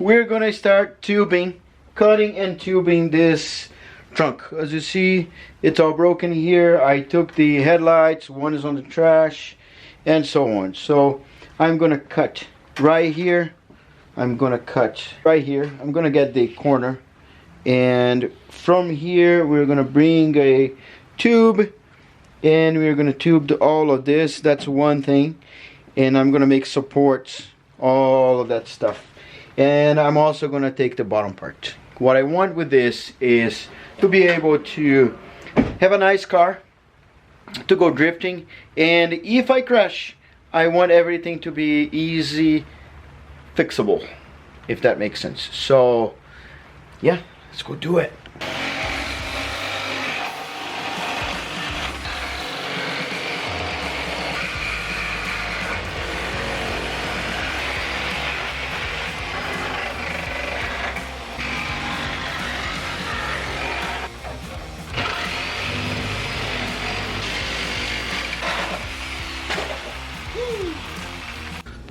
we're gonna start cutting and tubing this trunk. As you see, it's all broken here. I took the headlights, one is on the trash, and so on. So I'm gonna cut right here. I'm gonna cut right here. I'm gonna get the corner, and from here we're gonna bring a tube, and we're gonna tube all of this. That's one thing. And I'm gonna make supports, all of that stuff. And I'm also gonna take the bottom part. What I want with this is to be able to have a nice car to go drifting, and if I crash, I want everything to be easy fixable, if that makes sense. So yeah, let's go do it.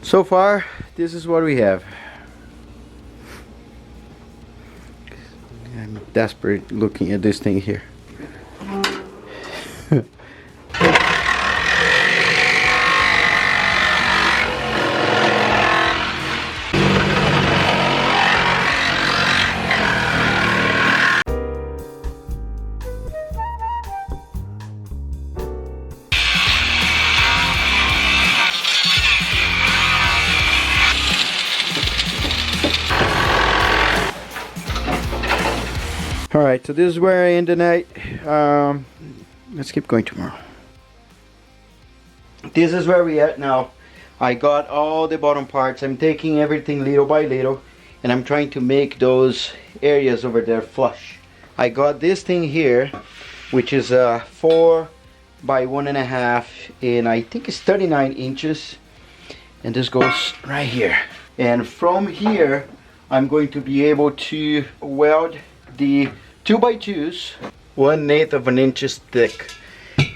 So far, this is what we have. I'm desperate looking at this thing here. Alright, so this is where I end the night. Let's keep going tomorrow. This is where we at now. I got all the bottom parts. I'm taking everything little by little, and I'm trying to make those areas over there flush. I got this thing here, which is a 4 by 1.5, and I think it's 39 inches. And this goes right here. And from here, I'm going to be able to weld the 2x2s 1/8 of an inch thick,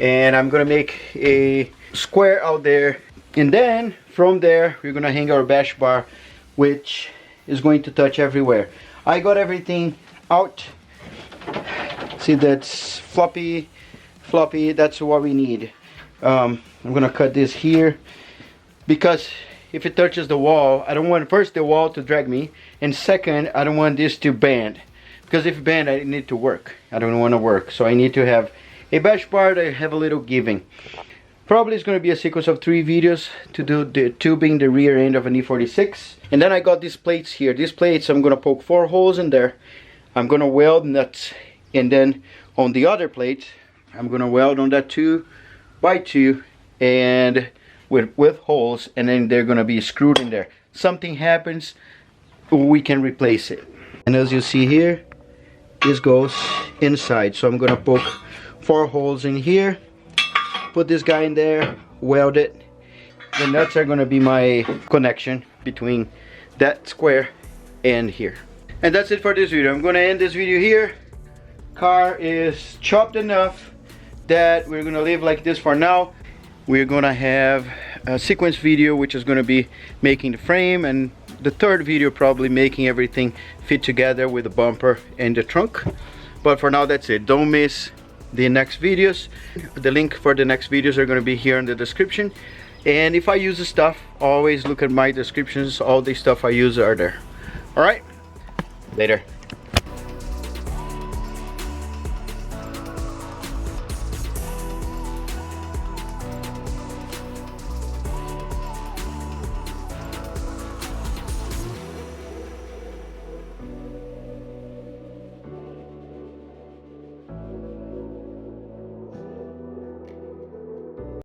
and I'm gonna make a square out there, and then from there we're gonna hang our bash bar, which is going to touch everywhere. I got everything out. See, that's floppy, that's what we need. I'm gonna cut this here, because if it touches the wall, I don't want first the wall to drag me, and second, I don't want this to bend. Because if bend, I need to work. I don't want to work. So I need to have a bash bar that have a little giving. Probably it's going to be a sequence of 3 videos to do the tubing the rear end of an E46. And then I got these plates here. These plates, I'm going to poke 4 holes in there. I'm going to weld nuts. And then on the other plate, I'm going to weld on that 2x2 and with holes. And then they're going to be screwed in there. Something happens, we can replace it. And as you see here, this goes inside. So I'm gonna poke 4 holes in here, put this guy in there, weld it. The nuts are gonna be my connection between that square and here. And that's it for this video. I'm gonna end this video here. Car is chopped enough that we're gonna leave like this for now. We're gonna have a sequence video, which is gonna be making the frame, and the third video probably making everything fit together with the bumper and the trunk. But for now, that's it. Don't miss the next videos. The link for the next videos are going to be here in the description. And if I use the stuff, always look at my descriptions. All the stuff I use are there. All right, later.